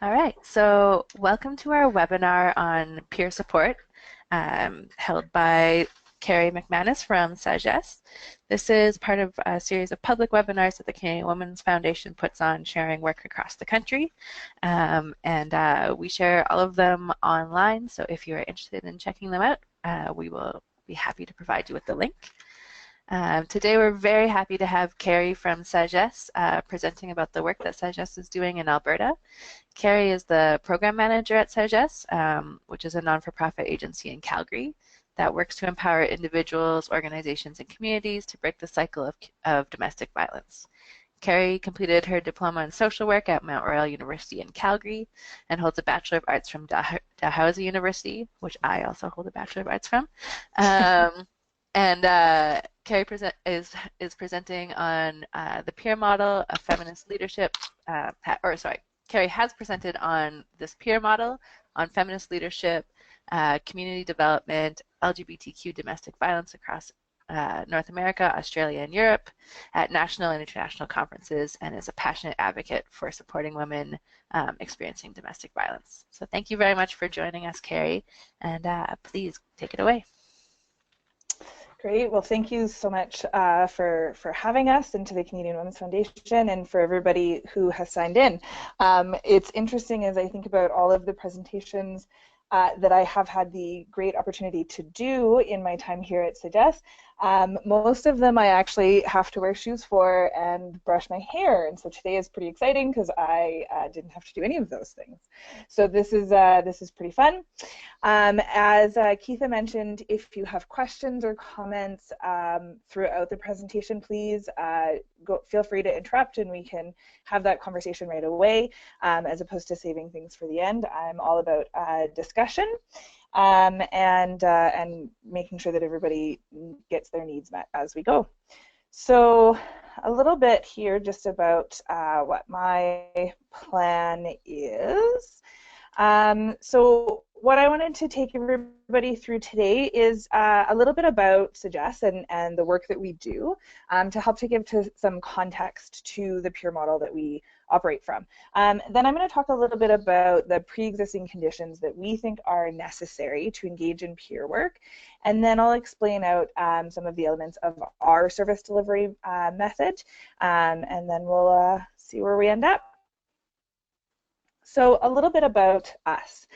All right, so welcome to our webinar on peer support held by Carrie McManus from Sagesse. This is part of a series of public webinars that the Canadian Women's Foundation puts on sharing work across the country. We share all of them online, so if you are interested in checking them out, we will be happy to provide you with the link. Today we're very happy to have Carrie from Sagesse presenting about the work that Sagesse is doing in Alberta. Carrie is the program manager at Sagesse, which is a non-for-profit agency in Calgary that works to empower individuals, organizations, and communities to break the cycle of domestic violence. Carrie completed her diploma in social work at Mount Royal University in Calgary and holds a Bachelor of Arts from Dalhousie University, which I also hold a Bachelor of Arts from. Carrie is presenting on the peer model of feminist leadership, Carrie has presented on this peer model on feminist leadership, community development, LGBTQ domestic violence across North America, Australia, and Europe at national and international conferences, and is a passionate advocate for supporting women experiencing domestic violence. So thank you very much for joining us, Carrie, and please take it away. Great. Well, thank you so much for having us, and to the Canadian Women's Foundation, and for everybody who has signed in. It's interesting as I think about all of the presentations that I have had the great opportunity to do in my time here at Sagesse. Most of them I actually have to wear shoes for and brush my hair, and so today is pretty exciting because I didn't have to do any of those things. So this is pretty fun. As Keitha mentioned, if you have questions or comments throughout the presentation, please feel free to interrupt, and we can have that conversation right away, as opposed to saving things for the end. I'm all about discussion and making sure that everybody gets their needs met as we go. So a little bit here just about what my plan is. So what I wanted to take everybody through today is a little bit about Sagesse and the work that we do to help to give some context to the peer model that we operate from. Then I'm going to talk a little bit about the pre-existing conditions that we think are necessary to engage in peer work, and then I'll explain out some of the elements of our service delivery method, and then we'll see where we end up. So a little bit about us.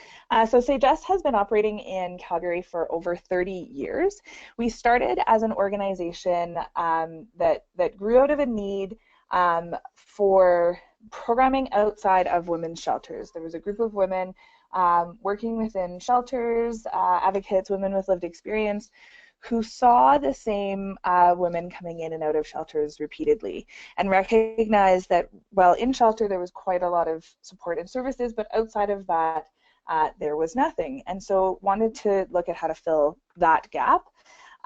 So Sagesse has been operating in Calgary for over 30 years. We started as an organization that grew out of a need for programming outside of women's shelters. There was a group of women working within shelters, advocates, women with lived experience, who saw the same women coming in and out of shelters repeatedly, and recognized that, well, in shelter there was quite a lot of support and services, but outside of that there was nothing, and so wanted to look at how to fill that gap.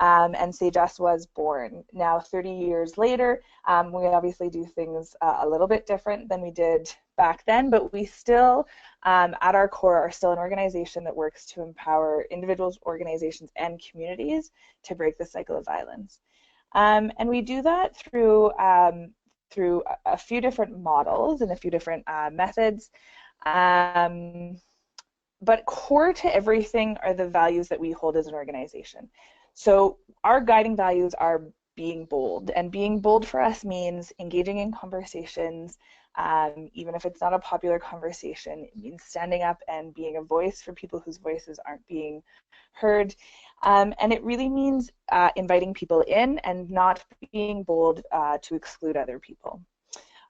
And Sagesse was born. Now, 30 years later, we obviously do things a little bit different than we did back then, but we still, at our core, are still an organization that works to empower individuals, organizations, and communities to break the cycle of violence. And we do that through a few different models and a few different methods. But core to everything are the values that we hold as an organization. So our guiding values are being bold, and being bold for us means engaging in conversations, even if it's not a popular conversation. It means standing up and being a voice for people whose voices aren't being heard, and it really means inviting people in and not being bold to exclude other people.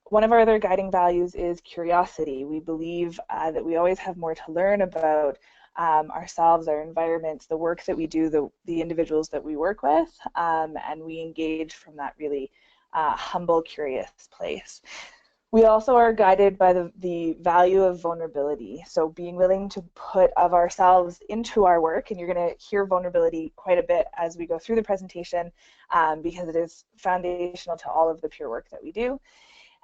One of our other guiding values is curiosity. We believe that we always have more to learn about ourselves, our environments, the work that we do, the individuals that we work with, and we engage from that really humble, curious place. We also are guided by the value of vulnerability, so being willing to put of ourselves into our work, and you're going to hear vulnerability quite a bit as we go through the presentation, because it is foundational to all of the peer work that we do.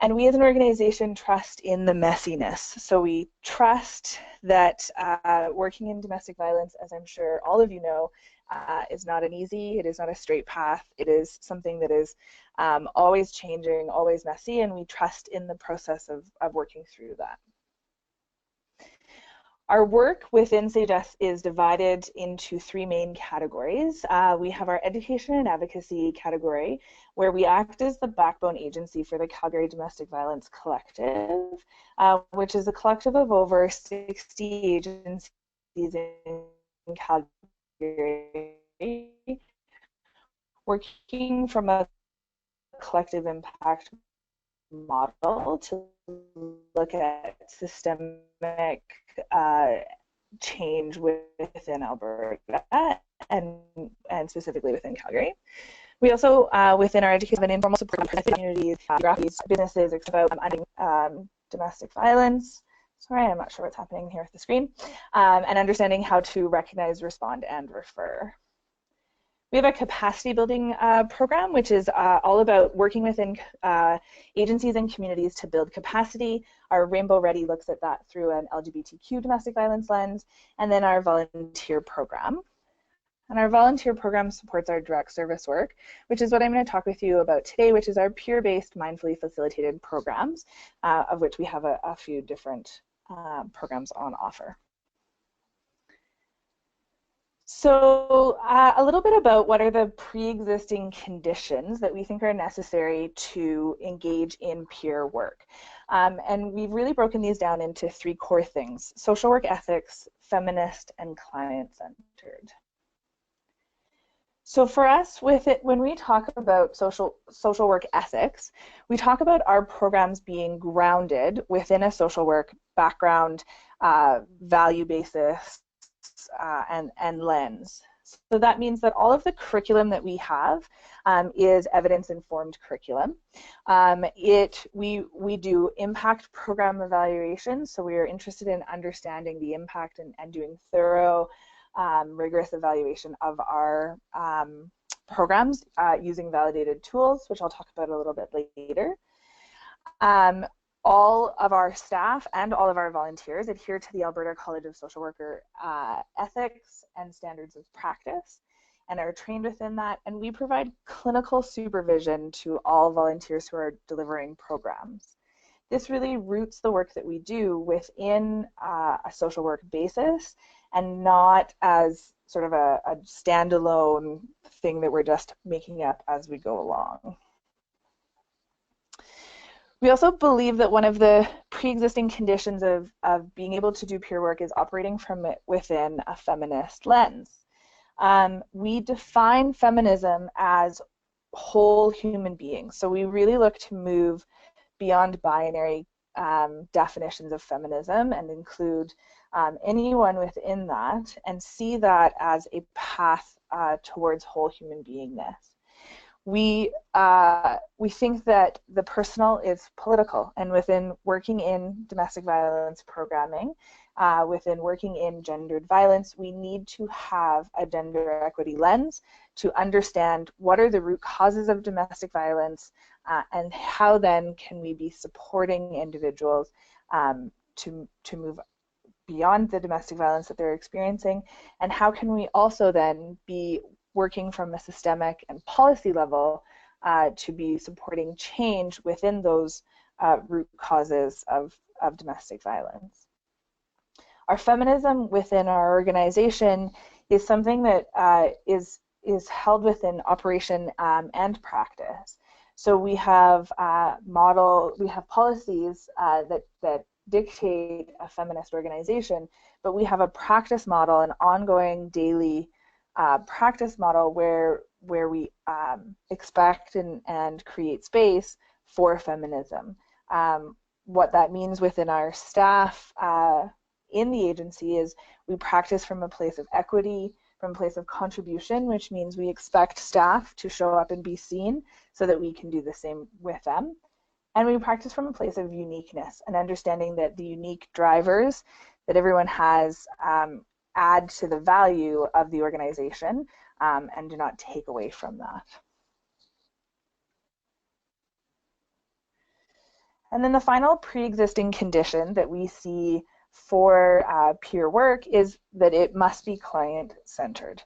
And we as an organization trust in the messiness. So we trust that working in domestic violence, as I'm sure all of you know, is not an easy, it is not a straight path. It is something that is always changing, always messy, and we trust in the process of working through that. Our work within SAGES is divided into three main categories. We have our education and advocacy category, where we act as the backbone agency for the Calgary Domestic Violence Collective, which is a collective of over 60 agencies in Calgary, working from a collective impact model to look at systemic change within Alberta and specifically within Calgary. We also, within our education and informal support communities, geographies, businesses, it's about domestic violence. Sorry, I'm not sure what's happening here with the screen. And understanding how to recognize, respond, and refer. We have a capacity building program, which is all about working within agencies and communities to build capacity. Our Rainbow Ready looks at that through an LGBTQ domestic violence lens, and then our volunteer program. And our volunteer program supports our direct service work, which is what I'm going to talk with you about today, which is our peer-based, mindfully facilitated programs, of which we have a few different programs on offer. So a little bit about what are the pre-existing conditions that we think are necessary to engage in peer work. And we've really broken these down into three core things: social work ethics, feminist, and client-centered. So for us, when we talk about social work ethics, we talk about our programs being grounded within a social work background, value basis, and lens. So that means that all of the curriculum that we have is evidence-informed curriculum. We do impact program evaluation, so we are interested in understanding the impact and doing thorough, rigorous evaluation of our programs using validated tools, which I'll talk about a little bit later. All of our staff and all of our volunteers adhere to the Alberta College of Social Worker ethics and standards of practice and are trained within that. And we provide clinical supervision to all volunteers who are delivering programs. This really roots the work that we do within a social work basis and not as sort of a standalone thing that we're just making up as we go along. We also believe that one of the pre-existing conditions of being able to do peer work is operating from within a feminist lens. We define feminism as whole human beings. So we really look to move beyond binary definitions of feminism and include anyone within that and see that as a path towards whole human beingness. We think that the personal is political, and within working in domestic violence programming, within working in gendered violence, we need to have a gender equity lens to understand what are the root causes of domestic violence and how then can we be supporting individuals to move beyond the domestic violence that they're experiencing, and how can we also then be working from a systemic and policy level to be supporting change within those root causes of domestic violence. Our feminism within our organization is something that is held within operation and practice. So we have policies that dictate a feminist organization, but we have a practice model, an ongoing daily practice model where we expect and create space for feminism. What that means within our staff in the agency is we practice from a place of equity, from a place of contribution, which means we expect staff to show up and be seen so that we can do the same with them. And we practice from a place of uniqueness and understanding that the unique drivers that everyone has add to the value of the organization and do not take away from that. And then the final pre-existing condition that we see for peer work is that it must be client-centered.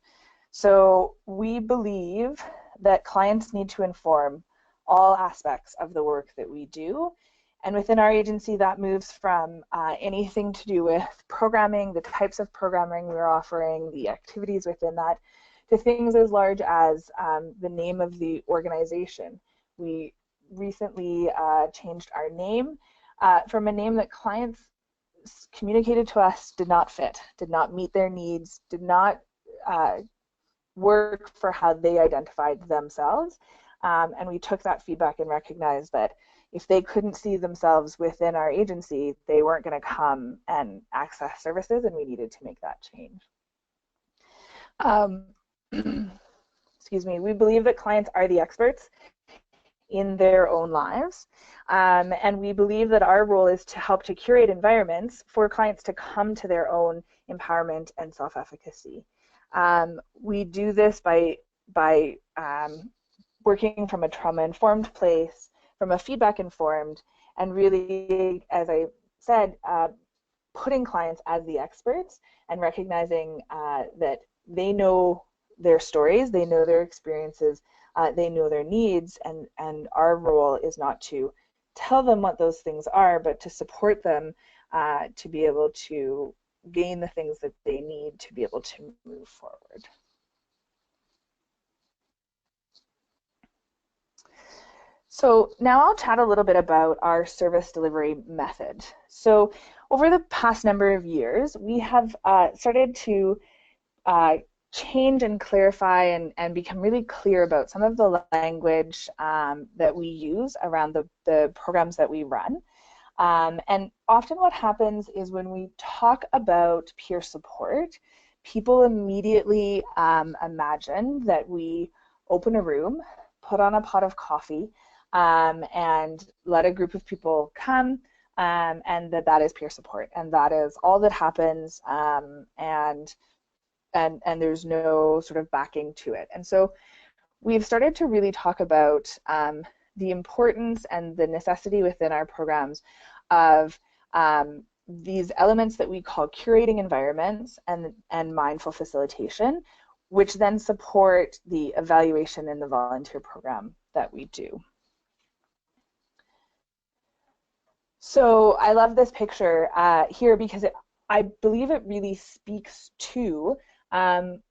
So we believe that clients need to inform all aspects of the work that we do, And within our agency, that moves from anything to do with programming, the types of programming we're offering, the activities within that, to things as large as the name of the organization. We recently changed our name from a name that clients communicated to us did not fit, did not meet their needs, did not work for how they identified themselves. And we took that feedback and recognized that if they couldn't see themselves within our agency, they weren't going to come and access services, and we needed to make that change. Excuse me, we believe that clients are the experts in their own lives, and we believe that our role is to help to curate environments for clients to come to their own empowerment and self-efficacy. We do this by working from a trauma-informed place, from a feedback-informed, and really, as I said, putting clients as the experts and recognizing that they know their stories, they know their experiences, they know their needs, and our role is not to tell them what those things are, but to support them to be able to gain the things that they need to be able to move forward. So now I'll chat a little bit about our service delivery method. So over the past number of years, we have started to change and clarify and become really clear about some of the language that we use around the programs that we run. And often what happens is when we talk about peer support, people immediately imagine that we open a room, put on a pot of coffee, and let a group of people come, and that is peer support, and that is all that happens, and there's no sort of backing to it. And so we've started to really talk about the importance and the necessity within our programs of these elements that we call curating environments and mindful facilitation, which then support the evaluation in the volunteer program that we do. So I love this picture here because I believe it really speaks to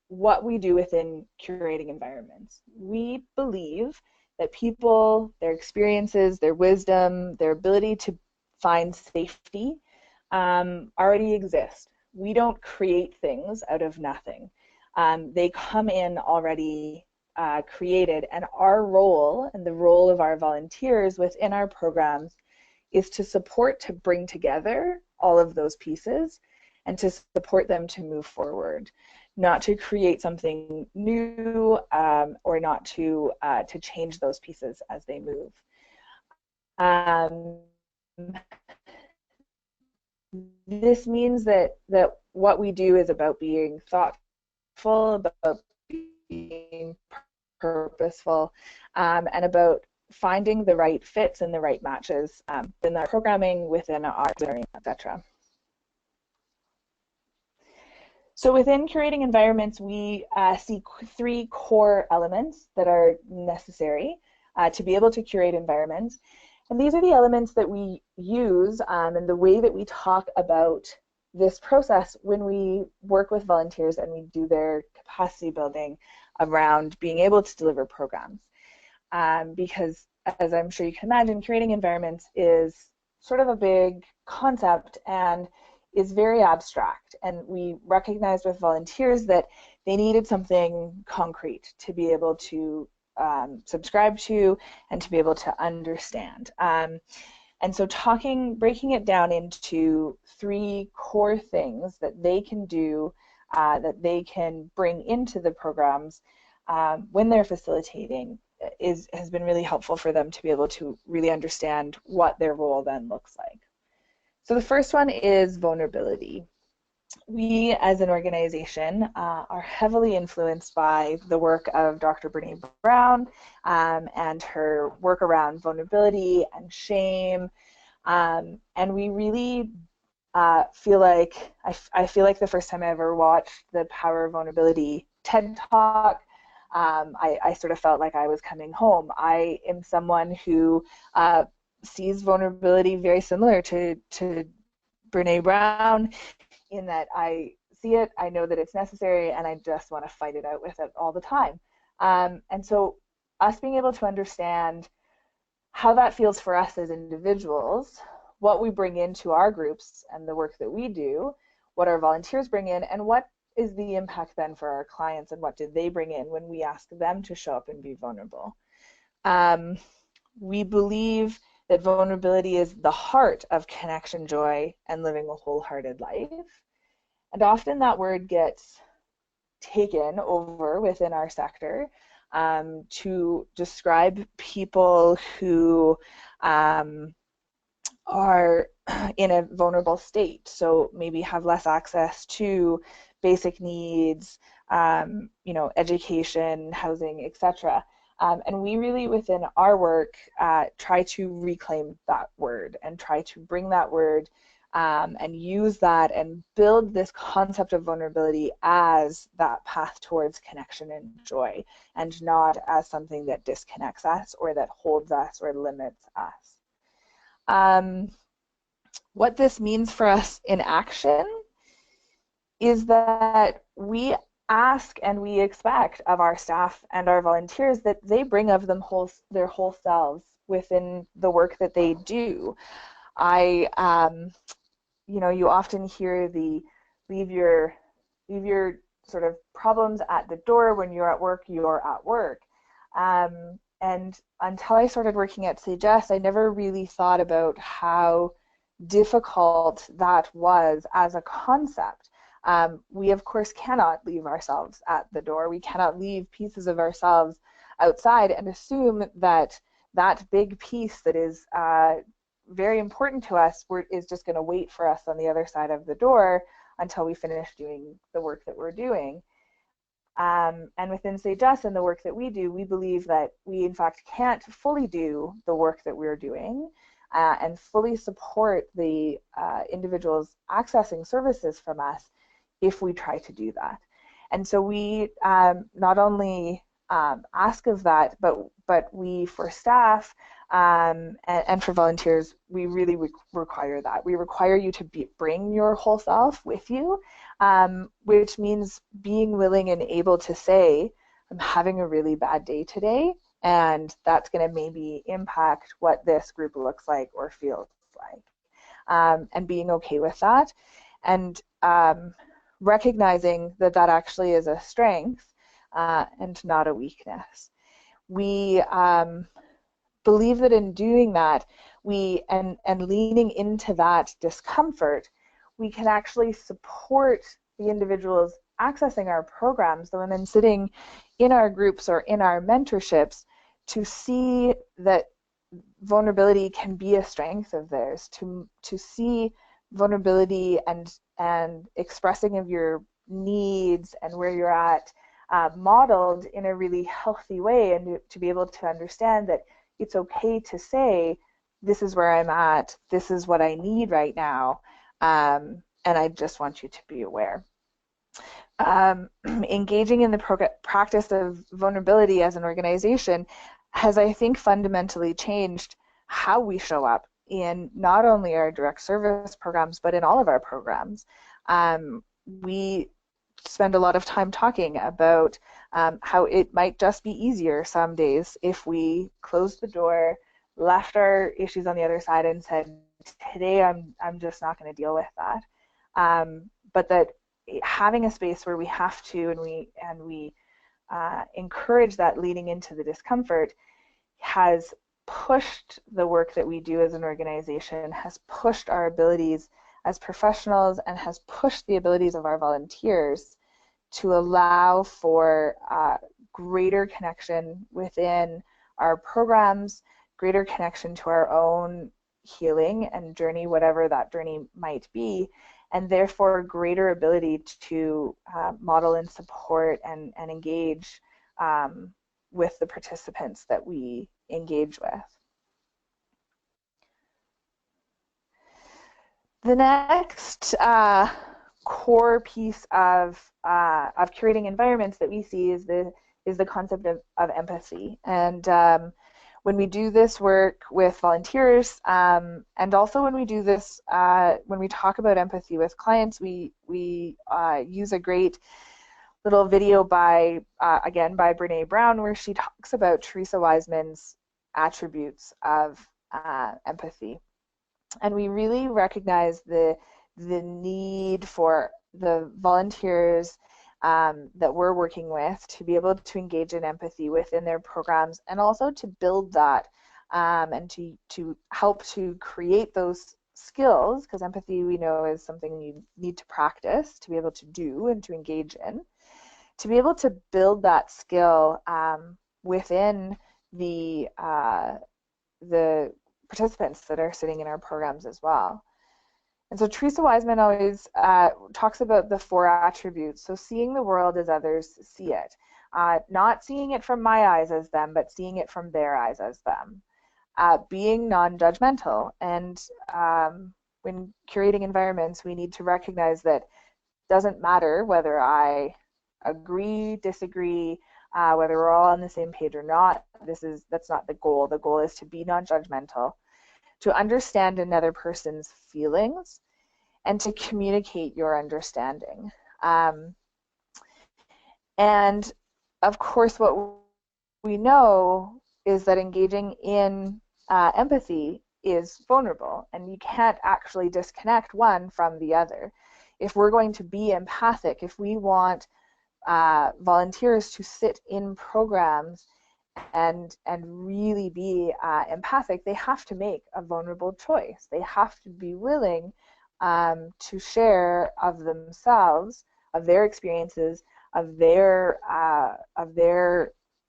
what we do within curating environments. We believe that people, their experiences, their wisdom, their ability to find safety already exist. We don't create things out of nothing. They come in already created, and our role and the role of our volunteers within our programs is to support, to bring together all of those pieces and to support them to move forward, not to create something new or not to change those pieces as they move. This means that what we do is about being thoughtful, about being purposeful, and about finding the right fits and the right matches in our programming, within our learning, etc. So within curating environments, we see three core elements that are necessary to be able to curate environments. And these are the elements that we use and the way that we talk about this process when we work with volunteers and we do their capacity building around being able to deliver programs. Because as I'm sure you can imagine, curating environments is sort of a big concept and is very abstract. And we recognized with volunteers that they needed something concrete to be able to subscribe to and to be able to understand. And so breaking it down into three core things that they can do, that they can bring into the programs when they're facilitating has been really helpful for them to be able to really understand what their role then looks like. So the first one is vulnerability. We as an organization are heavily influenced by the work of Dr. Brene Brown and her work around vulnerability and shame. And we really feel like, I feel like the first time I ever watched the Power of Vulnerability TED Talk, I sort of felt like I was coming home. I am someone who sees vulnerability very similar to Brene Brown, in that I see it, I know that it's necessary, and I just want to fight it out with it all the time. And so us being able to understand how that feels for us as individuals, what we bring into our groups and the work that we do, what our volunteers bring in, and what is the impact then for our clients, and what did they bring in when we ask them to show up and be vulnerable. Um, we believe that vulnerability is the heart of connection, joy, and living a wholehearted life. And often that word gets taken over within our sector to describe people who are in a vulnerable state, so maybe have less access to basic needs, education, housing, etc. And we really, within our work, try to reclaim that word and try to bring that word and use that and build this concept of vulnerability as that path towards connection and joy, and not as something that disconnects us or that holds us or limits us. What this means for us in action is that we ask and we expect of our staff and our volunteers that they bring of their whole selves within the work that they do. You often hear the leave your sort of problems at the door. When you're at work, you're at work. And until I started working at Sagesse, I never really thought about how difficult that was as a concept. We, of course, cannot leave ourselves at the door. We cannot leave pieces of ourselves outside and assume that that big piece that is very important to us is just going to wait for us on the other side of the door until we finish doing the work that we're doing. And within Sagesse and the work that we do, we believe that we, in fact, can't fully do the work that we're doing and fully support the individuals accessing services from us if we try to do that. And so we not only ask of that, but we, for staff and for volunteers, we really require that. We require you to bring your whole self with you, which means being willing and able to say, I'm having a really bad day today, and that's going to maybe impact what this group looks like or feels like, and being okay with that, and recognizing that that actually is a strength and not a weakness. We believe that in doing that, and leaning into that discomfort, we can actually support the individuals accessing our programs, the women sitting in our groups or in our mentorships, to see that vulnerability can be a strength of theirs, to see vulnerability and expressing of your needs and where you're at modeled in a really healthy way, and to be able to understand that it's okay to say, this is where I'm at, this is what I need right now, and I just want you to be aware. Engaging in the practice of vulnerability as an organization has, I think, fundamentally changed how we show up in not only our direct service programs, but in all of our programs. We spend a lot of time talking about how it might just be easier some days if we closed the door, left our issues on the other side, and said, today I'm just not going to deal with that. But that having a space where we have to, and we encourage that leading into the discomfort, has pushed the work that we do as an organization, has pushed our abilities as professionals, and has pushed the abilities of our volunteers to allow for greater connection within our programs, greater connection to our own healing and journey, whatever that journey might be, and therefore greater ability to model and support and engage with the participants that we engage with. The next core piece of curating environments that we see is the concept of empathy. And When we do this work with volunteers, and also when we do this, when we talk about empathy with clients, we use a great little video by, again, by Brene Brown, where she talks about Teresa Wiseman's attributes of empathy. And we really recognize the need for the volunteers that we're working with to be able to engage in empathy within their programs, and also to build that and to help to create those skills, because empathy, we know, is something you need to practice to be able to do and to engage in, to be able to build that skill within the participants that are sitting in our programs as well. And so Teresa Wiseman always talks about the 4 attributes. So seeing the world as others see it. Not seeing it from my eyes as them, but seeing it from their eyes as them. Being non-judgmental. And when curating environments, we need to recognize that it doesn't matter whether I agree, disagree, whether we're all on the same page or not. That's not the goal. The goal is to be non-judgmental, to understand another person's feelings, and to communicate your understanding. And of course, what we know is that engaging in empathy is vulnerable, and you can't actually disconnect one from the other. If we're going to be empathic, if we want volunteers to sit in programs and really be empathic, they have to make a vulnerable choice. They have to be willing to share of themselves, of their experiences, of their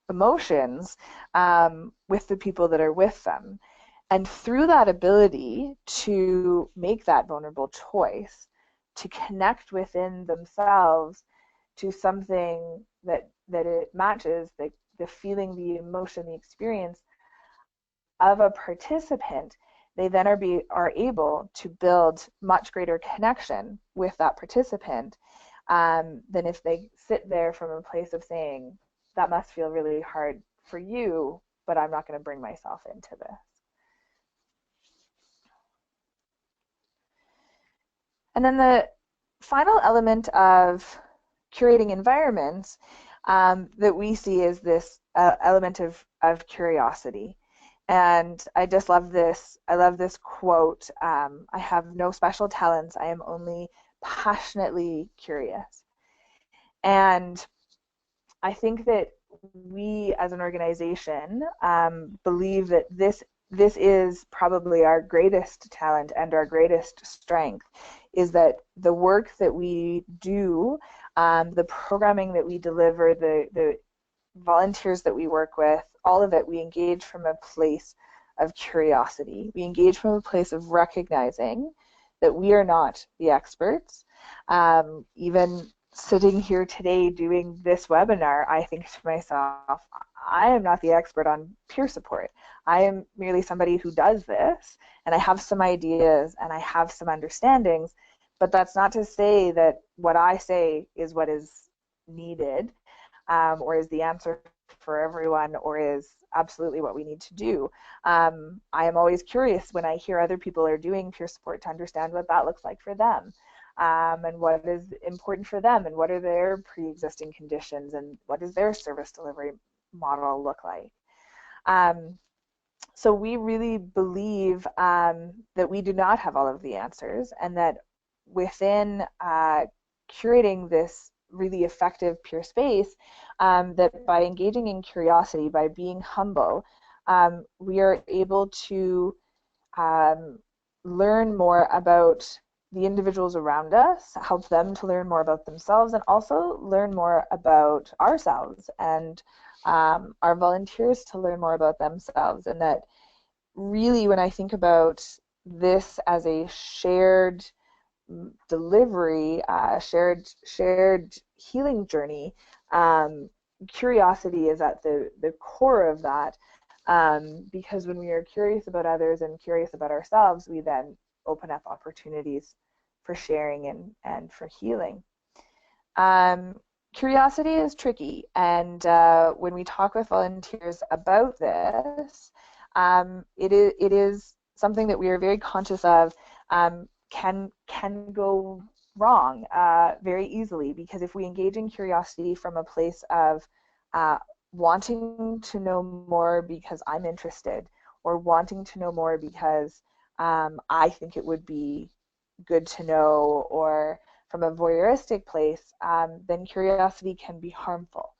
emotions with the people that are with them. And through that ability to make that vulnerable choice, to connect within themselves to something that it matches the feeling, the emotion, the experience of a participant, they then are able to build much greater connection with that participant than if they sit there from a place of saying, that must feel really hard for you, but I'm not going to bring myself into this. And then the final element of curating environments that we see is this element of curiosity. And I just love this. I love this quote. I have no special talents. I am only passionately curious. And I think that we as an organization believe that this is probably our greatest talent and our greatest strength, is that the work that we do, the programming that we deliver, the volunteers that we work with, all of it, we engage from a place of curiosity. We engage from a place of recognizing that we are not the experts. Even sitting here today doing this webinar, I think to myself, I am not the expert on peer support. I am merely somebody who does this, and I have some ideas and I have some understandings, but that's not to say that what I say is what is needed, or is the answer for everyone, or is absolutely what we need to do. I am always curious when I hear other people are doing peer support to understand what that looks like for them, and what is important for them, and what are their pre-existing conditions, and what does their service delivery model look like. So we really believe that we do not have all of the answers, and that within curating this really effective peer space, that by engaging in curiosity, by being humble, we are able to learn more about the individuals around us, help them to learn more about themselves, and also learn more about ourselves, and our volunteers to learn more about themselves. And that really, when I think about this as a shared delivery, shared healing journey, curiosity is at the core of that, because when we are curious about others and curious about ourselves, we then open up opportunities for sharing and for healing. curiosity is tricky, and when we talk with volunteers about this, it is something that we are very conscious of can go wrong very easily, because if we engage in curiosity from a place of uh, wanting to know more because I'm interested, or wanting to know more because I think it would be good to know, or from a voyeuristic place, then curiosity can be harmful.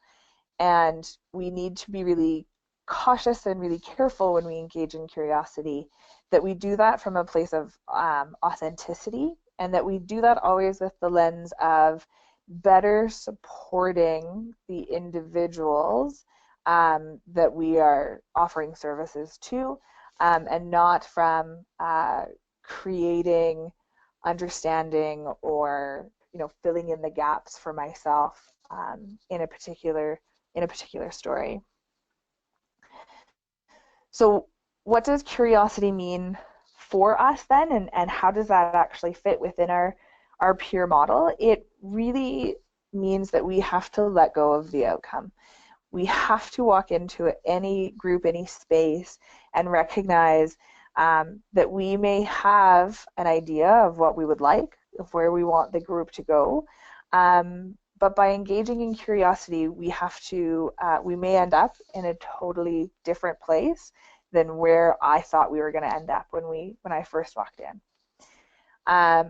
And we need to be really cautious and really careful when we engage in curiosity, that we do that from a place of authenticity, and that we do that always with the lens of better supporting the individuals that we are offering services to, and not from creating understanding, or filling in the gaps for myself in a particular story. So what does curiosity mean for us then, and how does that actually fit within our peer model? It really means that we have to let go of the outcome. We have to walk into any group, any space, and recognize that we may have an idea of what we would like, of where we want the group to go. But by engaging in curiosity, we may end up in a totally different place than where I thought we were going to end up when I first walked in.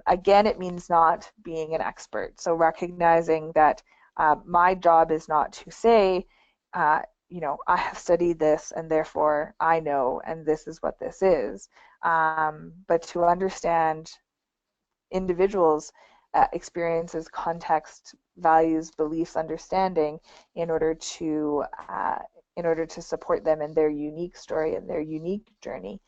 Again, it means not being an expert. So recognizing that my job is not to say, I have studied this and therefore I know, and this is what this is, but to understand individuals' experiences, context, values, beliefs, understanding, in order to support them in their unique story and their unique journey.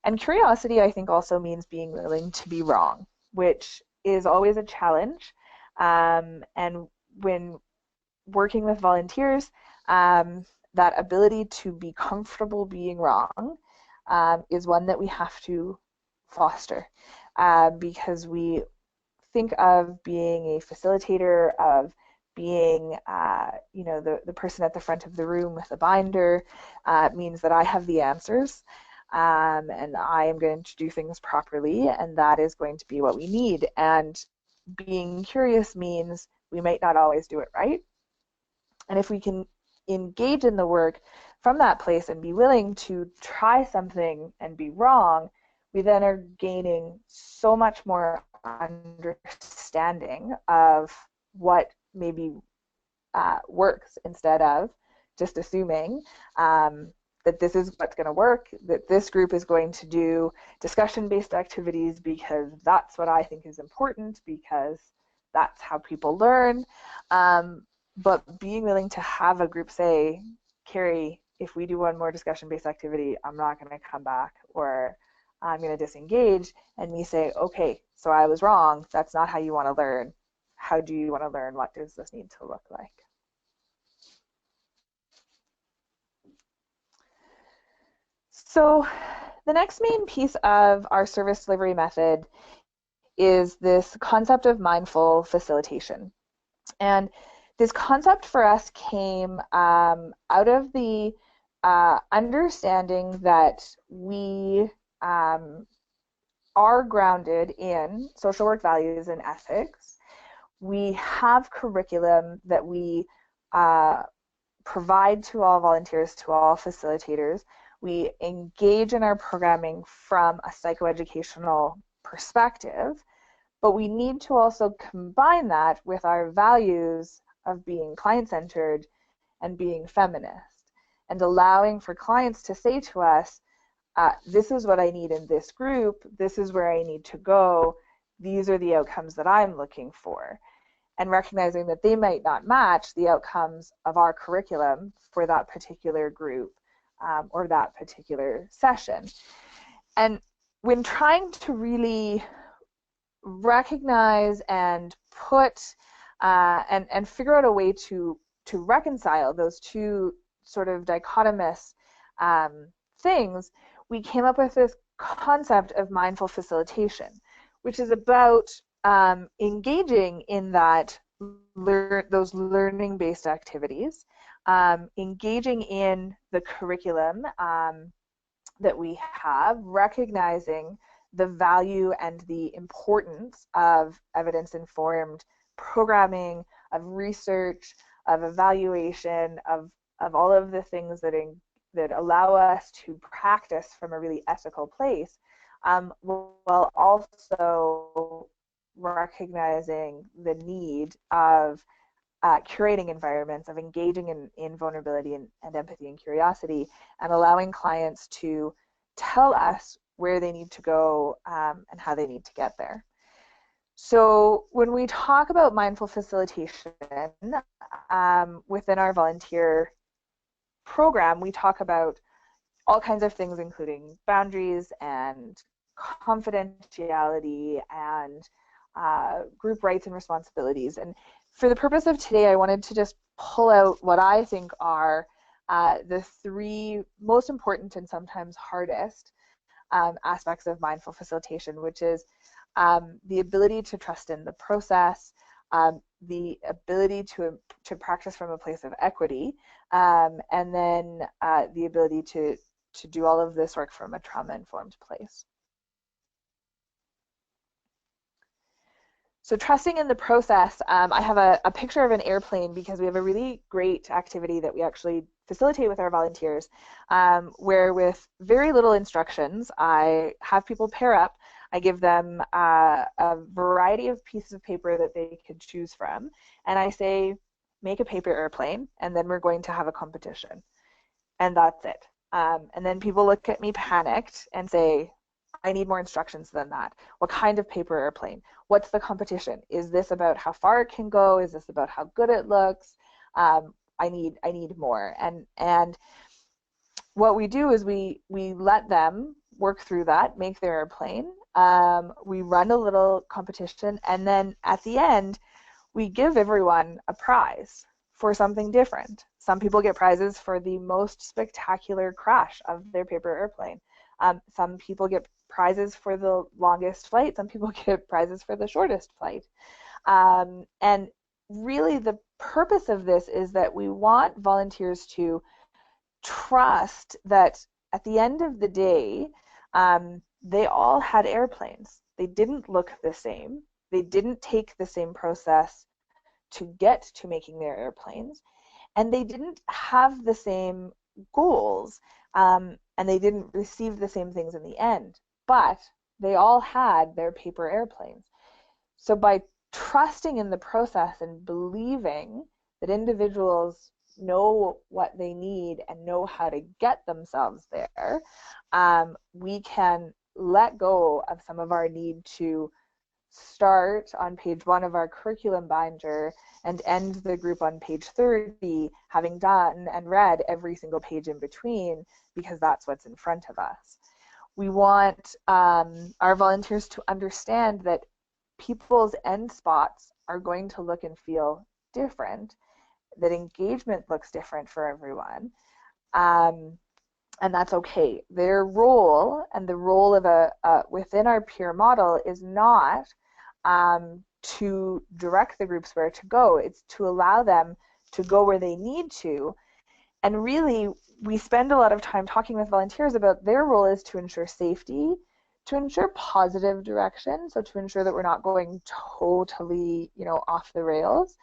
And curiosity, I think, also means being willing to be wrong, which is always a challenge. And when working with volunteers, that ability to be comfortable being wrong is one that we have to foster, because we think of being a facilitator, of being the person at the front of the room with a binder, means that I have the answers, and I am going to do things properly, and that is going to be what we need. And being curious means we might not always do it right. And if we can engage in the work from that place and be willing to try something and be wrong, we then are gaining so much more understanding of what maybe works, instead of just assuming that this is what's going to work, that this group is going to do discussion-based activities because that's what I think is important, because that's how people learn. But being willing to have a group say, Carrie, if we do one more discussion-based activity, I'm not going to come back, or I'm going to disengage, and me say, okay, so I was wrong. That's not how you want to learn. How do you want to learn? What does this need to look like? So the next main piece of our service delivery method is this concept of mindful facilitation. And this concept for us came out of the understanding that we are grounded in social work values and ethics. We have curriculum that we provide to all volunteers, to all facilitators. We engage in our programming from a psychoeducational perspective, but we need to also combine that with our values of being client-centered and being feminist, and allowing for clients to say to us, this is what I need in this group, this is where I need to go, these are the outcomes that I'm looking for. And recognizing that they might not match the outcomes of our curriculum for that particular group or that particular session. And when trying to really recognize and put and figure out a way to reconcile those two sort of dichotomous things, we came up with this concept of mindful facilitation, which is about engaging in that those learning-based activities, engaging in the curriculum that we have, recognizing the value and the importance of evidence-informed programming, of research, of evaluation, of all of the things that allow us to practice from a really ethical place, while also recognizing the need of curating environments, of engaging in vulnerability and empathy and curiosity, and allowing clients to tell us where they need to go and how they need to get there. So when we talk about mindful facilitation within our volunteer program, we talk about all kinds of things, including boundaries and confidentiality and group rights and responsibilities. And for the purpose of today, I wanted to just pull out what I think are the three most important and sometimes hardest aspects of mindful facilitation, which is the ability to trust in the process, the ability to practice from a place of equity, and then the ability to do all of this work from a trauma-informed place. So trusting in the process, I have a picture of an airplane because we have a really great activity that we actually facilitate with our volunteers, where with very little instructions, I have people pair up. I give them a variety of pieces of paper that they could choose from, and I say, make a paper airplane, and then we're going to have a competition. And that's it. And then people look at me panicked and say, I need more instructions than that. What kind of paper airplane? What's the competition? Is this about how far it can go? Is this about how good it looks? I need more. And what we do is we let them work through that, make their airplane. We run a little competition, and then at the end, we give everyone a prize for something different. Some people get prizes for the most spectacular crash of their paper airplane. Some people get prizes for the longest flight. Some people get prizes for the shortest flight. And really the purpose of this is that we want volunteers to trust that at the end of the day, they all had airplanes. They didn't look the same. They didn't take the same process to get to making their airplanes. And they didn't have the same goals. And they didn't receive the same things in the end. But they all had their paper airplanes. So by trusting in the process and believing that individuals know what they need and know how to get themselves there, we can let go of some of our need to start on page 1 of our curriculum binder and end the group on page 30, having done and read every single page in between, because that's what's in front of us. We want our volunteers to understand that people's end spots are going to look and feel different, that engagement looks different for everyone, and that's okay. Their role and the role of within our peer model is not to direct the groups where to go. It's to allow them to go where they need to. And really, we spend a lot of time talking with volunteers about their role is to ensure safety, to ensure positive direction, so to ensure that we're not going totally, off the rails,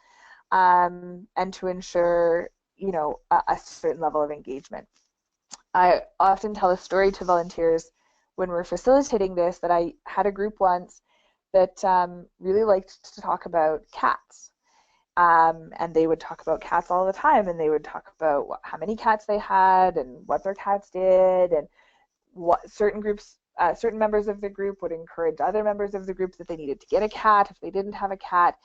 and to ensure, a certain level of engagement. I often tell a story to volunteers when we're facilitating this that I had a group once that really liked to talk about cats. And they would talk about cats all the time, and they would talk about how many cats they had and what their cats did, and what certain members of the group would encourage other members of the group that they needed to get a cat if they didn't have a cat.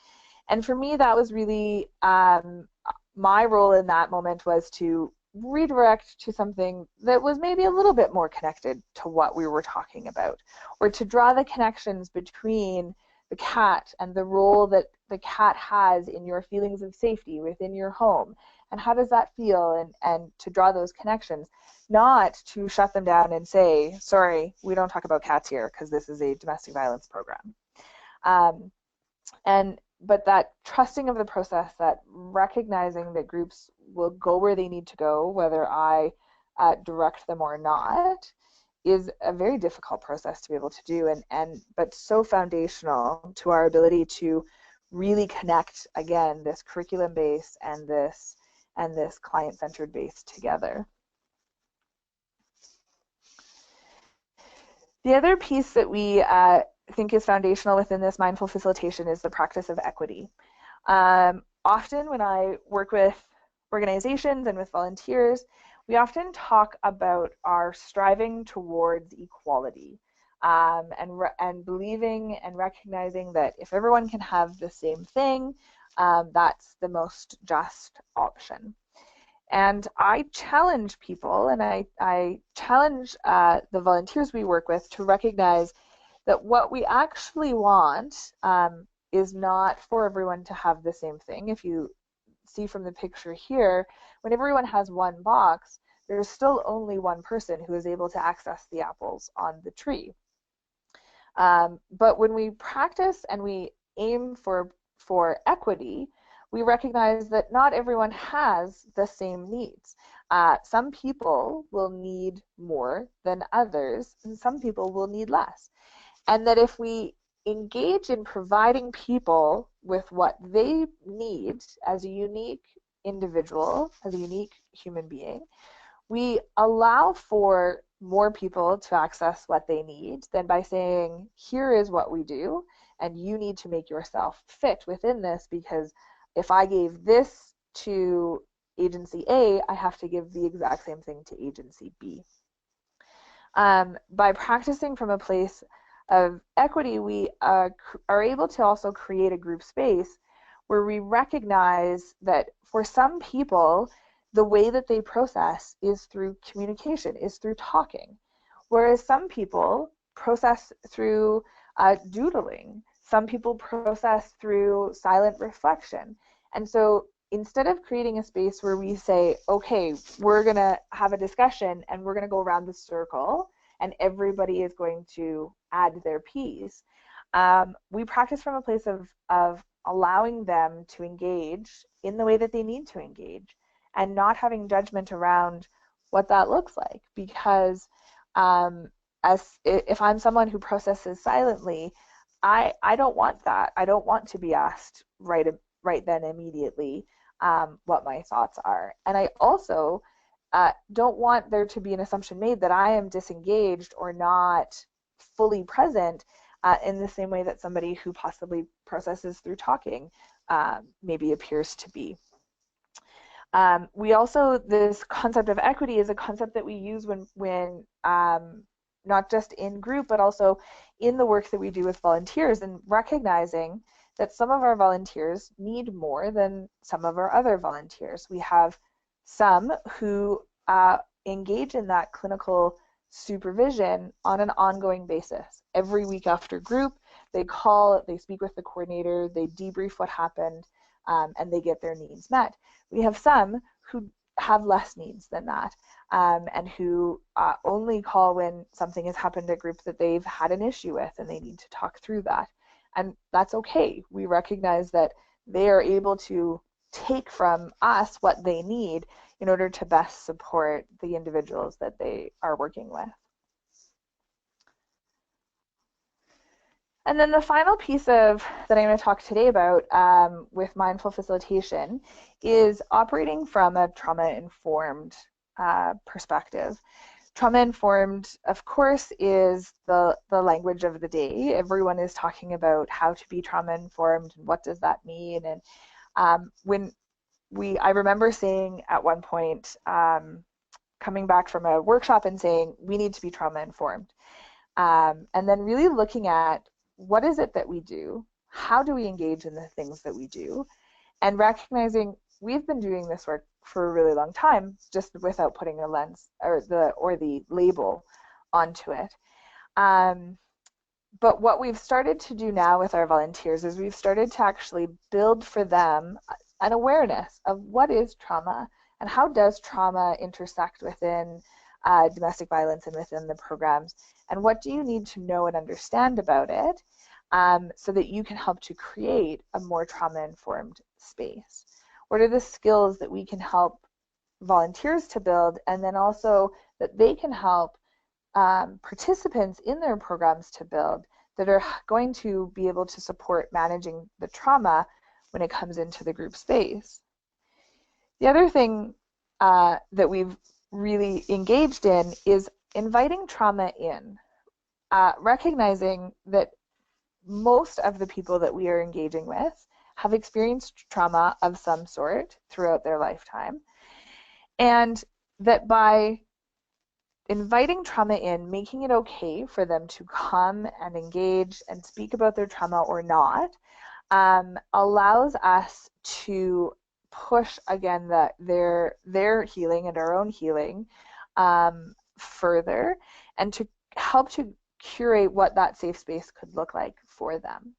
And for me, that was really my role in that moment, was to redirect to something that was maybe a little bit more connected to what we were talking about, or to draw the connections between the cat and the role that the cat has in your feelings of safety within your home, and how does that feel, and to draw those connections, not to shut them down and say, sorry, we don't talk about cats here because this is a domestic violence program. And but that trusting of the process, that recognizing that groups will go where they need to go, whether I direct them or not, is a very difficult process to be able to do, but so foundational to our ability to really connect, again, this curriculum base and this client-centered base together. The other piece that we think is foundational within this mindful facilitation is the practice of equity. Often when I work with organizations and with volunteers, we often talk about our striving towards equality, and believing and recognizing that if everyone can have the same thing, that's the most just option. And I challenge people, and I challenge the volunteers we work with to recognize that what we actually want is not for everyone to have the same thing. If you see from the picture here, when everyone has one box, there's still only one person who is able to access the apples on the tree. But when we practice and we aim for equity, we recognize that not everyone has the same needs. Some people will need more than others, and some people will need less. And that if we engage in providing people with what they need as a unique individual, as a unique human being, we allow for more people to access what they need than by saying, here is what we do, and you need to make yourself fit within this, because if I gave this to agency A, I have to give the exact same thing to agency B. By practicing from a place of equity, we are able to also create a group space where we recognize that for some people, the way that they process is through communication, is through talking, whereas some people process through doodling. Some people process through silent reflection. And so instead of creating a space where we say, okay, we're going to have a discussion and we're going to go around the circle and everybody is going to add their piece, we practice from a place of allowing them to engage in the way that they need to engage and not having judgment around what that looks like. Because if I'm someone who processes silently, I don't want that. I don't want to be asked right then immediately what my thoughts are. And I also don't want there to be an assumption made that I am disengaged or not fully present in the same way that somebody who possibly processes through talking maybe appears to be. We also, this concept of equity is a concept that we use when not just in group, but also in the work that we do with volunteers, and recognizing that some of our volunteers need more than some of our other volunteers. We have some who engage in that clinical supervision on an ongoing basis. Every week after group, they call, they speak with the coordinator, they debrief what happened, and they get their needs met. We have some who have less needs than that, and who only call when something has happened at group that they've had an issue with and they need to talk through that. And that's okay. We recognize that they are able to take from us what they need in order to best support the individuals that they are working with. And then the final piece that I'm going to talk today about with mindful facilitation is operating from a trauma-informed perspective. Trauma-informed, of course, is the language of the day. Everyone is talking about how to be trauma-informed and what does that mean. And I remember saying at one point, coming back from a workshop and saying, we need to be trauma-informed. And then really looking at what is it that we do? How do we engage in the things that we do? And recognizing we've been doing this work for a really long time, just without putting a lens or the label onto it. But what we've started to do now with our volunteers is we've started to actually build for them an awareness of what is trauma and how does trauma intersect within domestic violence and within the programs, and what do you need to know and understand about it, so that you can help to create a more trauma-informed space? What are the skills that we can help volunteers to build, and then also that they can help participants in their programs to build, that are going to be able to support managing the trauma when it comes into the group space? The other thing that we've really engaged in is inviting trauma in, recognizing that most of the people that we are engaging with have experienced trauma of some sort throughout their lifetime, and that by inviting trauma in, making it okay for them to come and engage and speak about their trauma or not, allows us to push again their healing and our own healing further, and to help to curate what that safe space could look like for them.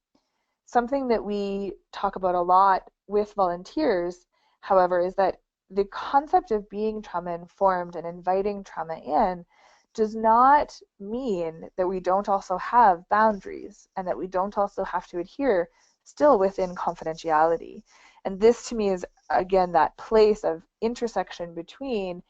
Something that we talk about a lot with volunteers, however, is that the concept of being trauma-informed and inviting trauma in does not mean that we don't also have boundaries and that we don't also have to adhere still within confidentiality. And this to me is, again, that place of intersection between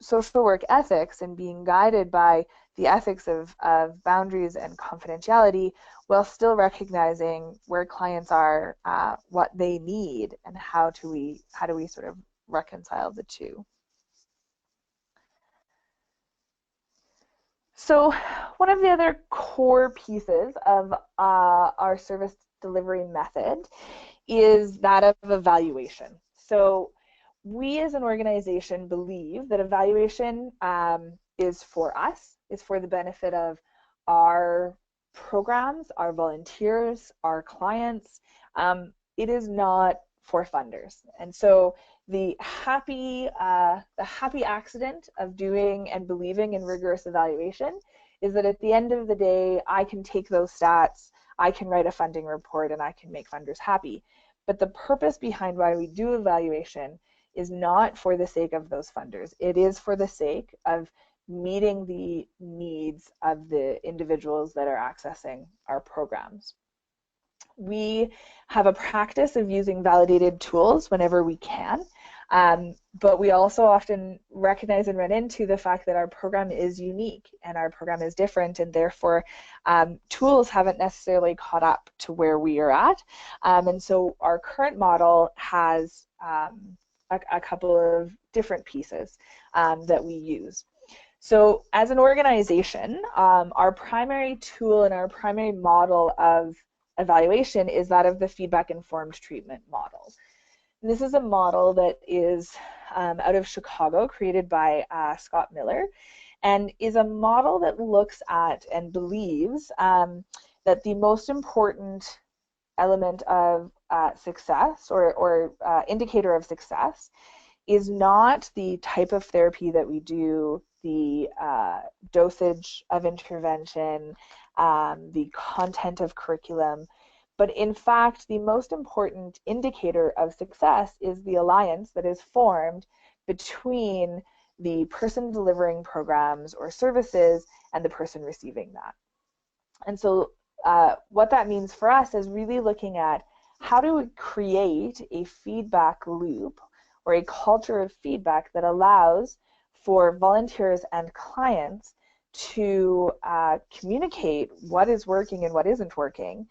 social work ethics and being guided by the ethics of boundaries and confidentiality, while still recognizing where clients are, what they need, and how do we sort of reconcile the two. So one of the other core pieces of our service delivery method is that of evaluation. So we as an organization believe that evaluation is for us, is for the benefit of our programs, our volunteers, our clients. It is not for funders. And so the happy accident of doing and believing in rigorous evaluation is that at the end of the day, I can take those stats, I can write a funding report, and I can make funders happy. But the purpose behind why we do evaluation is not for the sake of those funders. It is for the sake of meeting the needs of the individuals that are accessing our programs. We have a practice of using validated tools whenever we can, but we also often recognize and run into the fact that our program is unique and our program is different, and therefore tools haven't necessarily caught up to where we are at. And so our current model has a couple of different pieces that we use. So as an organization, our primary tool and our primary model of evaluation is that of the feedback-informed treatment model. And this is a model that is out of Chicago, created by Scott Miller, and is a model that looks at and believes that the most important element of success or indicator of success is not the type of therapy that we do, the dosage of intervention, the content of curriculum, but in fact the most important indicator of success is the alliance that is formed between the person delivering programs or services and the person receiving that. And so what that means for us is really looking at how do we create a feedback loop or a culture of feedback that allows for volunteers and clients to communicate what is working and what isn't working,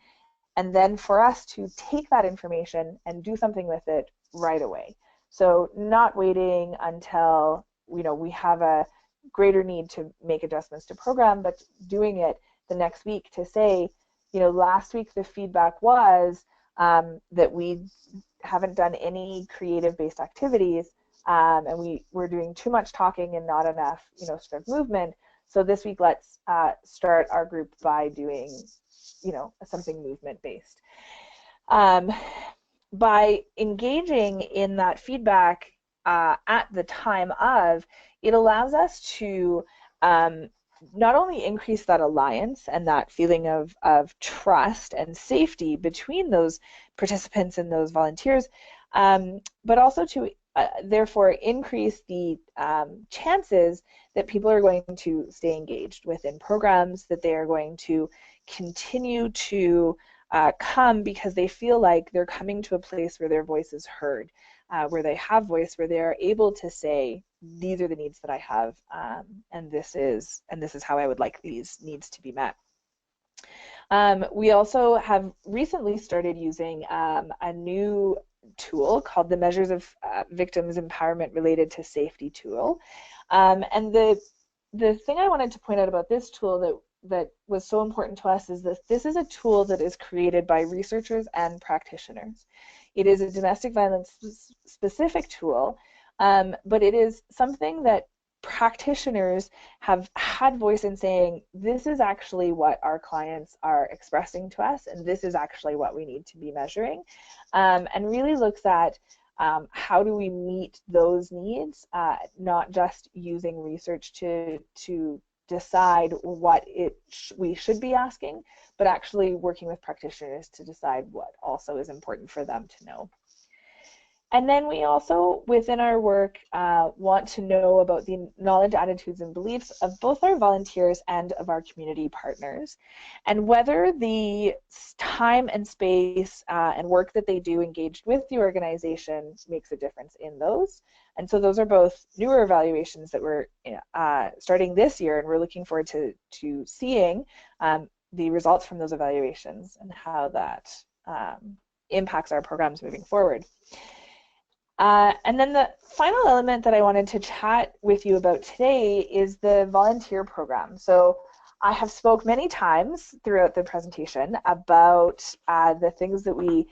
and then for us to take that information and do something with it right away. So not waiting until we have a greater need to make adjustments to program, but doing it the next week to say, last week the feedback was that we haven't done any creative-based activities, and we were doing too much talking and not enough, sort of movement. So this week, let's start our group by doing, something movement-based. By engaging in that feedback at the time of, it allows us to not only increase that alliance and that feeling of trust and safety between those participants and those volunteers, but also to therefore increase the chances that people are going to stay engaged within programs, that they are going to continue to come because they feel like they're coming to a place where their voice is heard, where they have voice, where they are able to say, these are the needs that I have, and this is how I would like these needs to be met. We also have recently started using a new tool called the Measures of Victims Empowerment Related to Safety tool. And the thing I wanted to point out about this tool that was so important to us is that this is a tool that is created by researchers and practitioners. It is a domestic violence specific tool, but it is something that practitioners have had voice in saying, this is actually what our clients are expressing to us, and this is actually what we need to be measuring, and really looks at how do we meet those needs, not just using research to decide what we should be asking, but actually working with practitioners to decide what also is important for them to know. And then we also, within our work, want to know about the knowledge, attitudes, and beliefs of both our volunteers and of our community partners, and whether the time and space and work that they do engaged with the organization makes a difference in those. And so those are both newer evaluations that we're starting this year, and we're looking forward to seeing the results from those evaluations and how that impacts our programs moving forward. And then the final element that I wanted to chat with you about today is the volunteer program. So I have spoke many times throughout the presentation about the things that we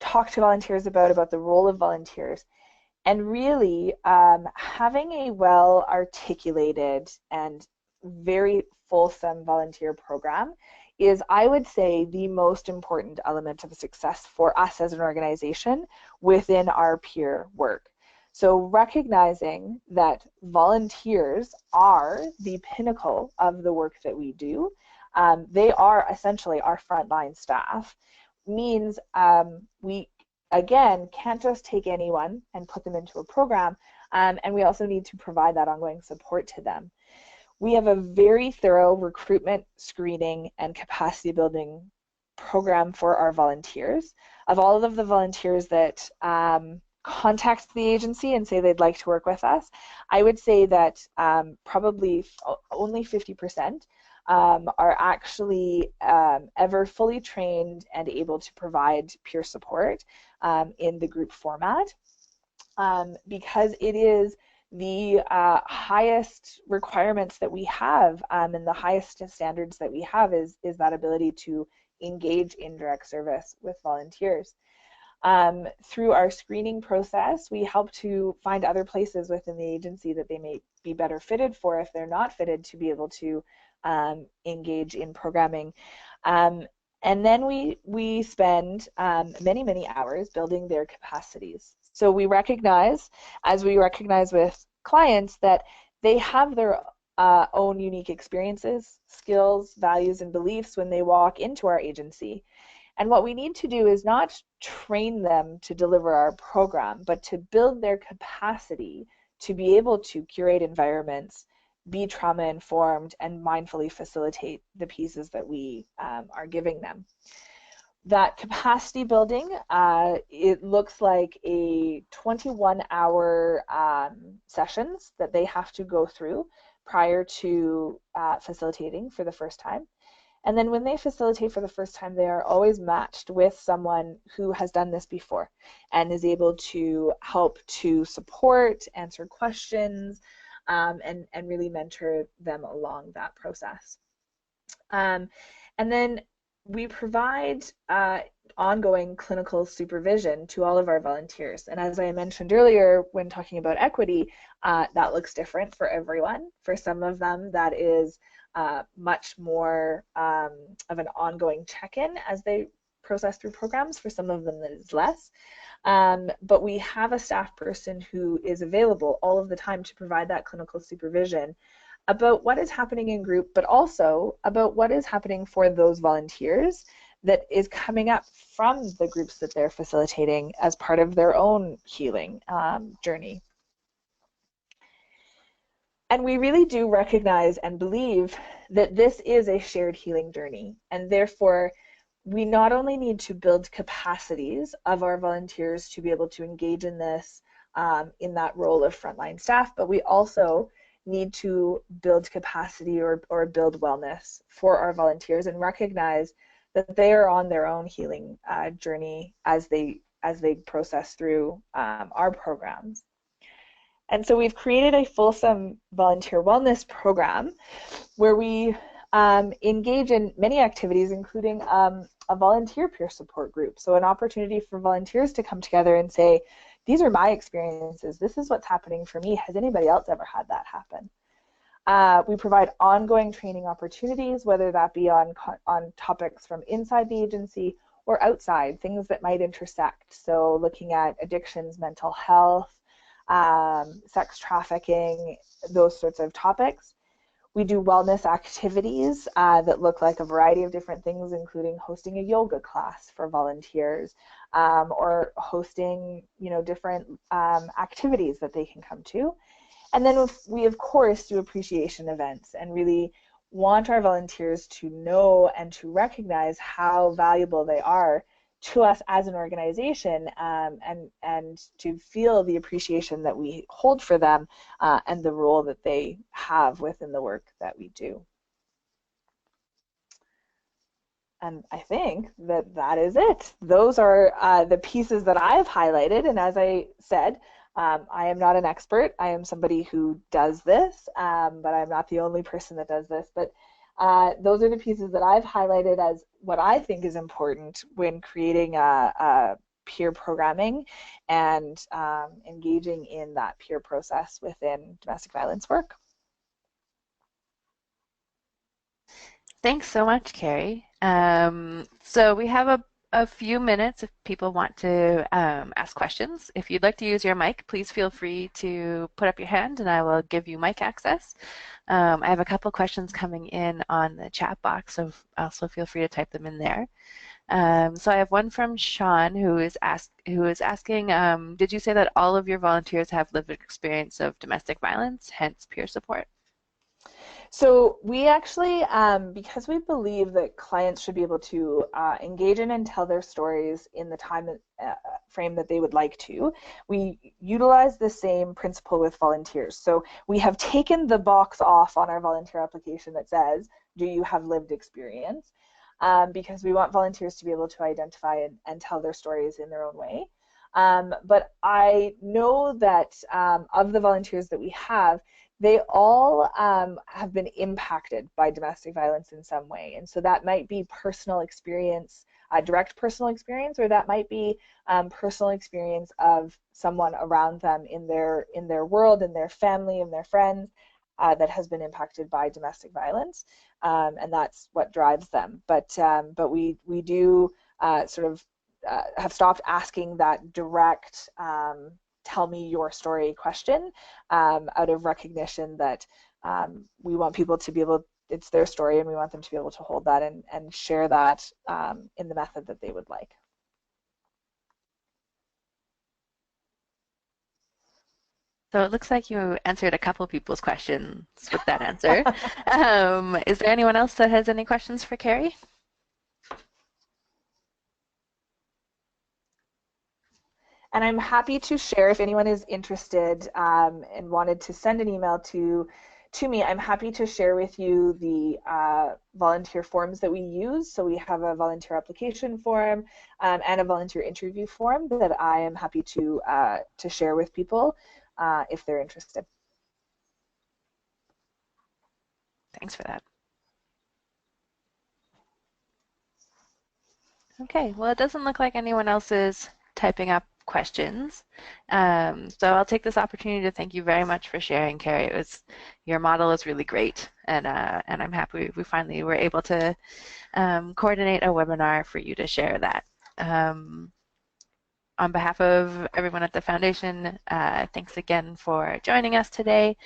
talk to volunteers about the role of volunteers, and really having a well-articulated and very fulsome volunteer program is, I would say, the most important element of success for us as an organization within our peer work. So recognizing that volunteers are the pinnacle of the work that we do, they are essentially our frontline staff, means we, again, can't just take anyone and put them into a program, and we also need to provide that ongoing support to them. We have a very thorough recruitment, screening, and capacity building program for our volunteers. Of all of the volunteers that contact the agency and say they'd like to work with us, I would say that probably only 50% are actually ever fully trained and able to provide peer support in the group format, because it is the highest requirements that we have, and the highest standards that we have is that ability to engage in direct service with volunteers. Through our screening process, we help to find other places within the agency that they may be better fitted for if they're not fitted to be able to engage in programming. And then we spend many, many hours building their capacities. So we recognize, as we recognize with clients, that they have their own unique experiences, skills, values, and beliefs when they walk into our agency. And what we need to do is not train them to deliver our program, but to build their capacity to be able to curate environments, be trauma-informed, and mindfully facilitate the pieces that we are giving them. That capacity building, it looks like a 21-hour sessions that they have to go through prior to facilitating for the first time. And then when they facilitate for the first time, they are always matched with someone who has done this before and is able to help to support, answer questions, and really mentor them along that process. And then we provide ongoing clinical supervision to all of our volunteers. And as I mentioned earlier, when talking about equity, that looks different for everyone. For some of them, that is much more of an ongoing check-in as they process through programs. For some of them, that is less. But we have a staff person who is available all of the time to provide that clinical supervision about what is happening in group, but also about what is happening for those volunteers that is coming up from the groups that they're facilitating as part of their own healing journey. And we really do recognize and believe that this is a shared healing journey. And therefore, we not only need to build capacities of our volunteers to be able to engage in this in that role of frontline staff, but we also need to build capacity or build wellness for our volunteers and recognize that they are on their own healing journey as they process through our programs. And so we've created a fulsome volunteer wellness program where we engage in many activities, including a volunteer peer support group. So an opportunity for volunteers to come together and say, these are my experiences. This is what's happening for me. Has anybody else ever had that happen? We provide ongoing training opportunities, whether that be on topics from inside the agency or outside, things that might intersect. So looking at addictions, mental health, sex trafficking, those sorts of topics. We do wellness activities that look like a variety of different things, including hosting a yoga class for volunteers or hosting, different activities that they can come to. And then we, of course, do appreciation events and really want our volunteers to know and to recognize how valuable they are to us as an organization and to feel the appreciation that we hold for them and the role that they have within the work that we do. And I think that is it. Those are the pieces that I've highlighted. And as I said, I am not an expert. I am somebody who does this, but I'm not the only person that does this. But those are the pieces that I've highlighted as what I think is important when creating a peer programming and engaging in that peer process within domestic violence work. Thanks so much, Carrie. So we have a few minutes if people want to ask questions. If you'd like to use your mic, please feel free to put up your hand and I will give you mic access. I have a couple questions coming in on the chat box, so also feel free to type them in there. So I have one from Sean who is asking, did you say that all of your volunteers have lived experience of domestic violence, hence peer support? So we actually, because we believe that clients should be able to engage in and tell their stories in the time frame that they would like to, we utilize the same principle with volunteers. So we have taken the box off on our volunteer application that says, do you have lived experience? Because we want volunteers to be able to identify and tell their stories in their own way. But I know that of the volunteers that we have, they all have been impacted by domestic violence in some way. And so that might be personal experience, direct personal experience, or that might be personal experience of someone around them in their world, in their family, in their friends that has been impacted by domestic violence. And that's what drives them. But we do sort of have stopped asking that direct tell me your story question out of recognition that we want people to be able, it's their story and we want them to be able to hold that and share that in the method that they would like. So it looks like you answered a couple people's questions with that answer. Is there anyone else that has any questions for Carrie? And I'm happy to share if anyone is interested and wanted to send an email to me. I'm happy to share with you the volunteer forms that we use. So we have a volunteer application form and a volunteer interview form that I am happy to share with people if they're interested. Thanks for that. Okay, well, it doesn't look like anyone else is typing up questions. So I'll take this opportunity to thank you very much for sharing, Carrie. Your model is really great, and I'm happy we finally were able to coordinate a webinar for you to share that. On behalf of everyone at the Foundation, thanks again for joining us today,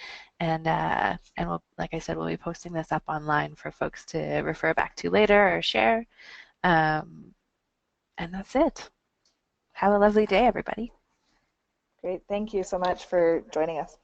and we'll, like I said, we'll be posting this up online for folks to refer back to later or share. And that's it. Have a lovely day, everybody. Great. Thank you so much for joining us.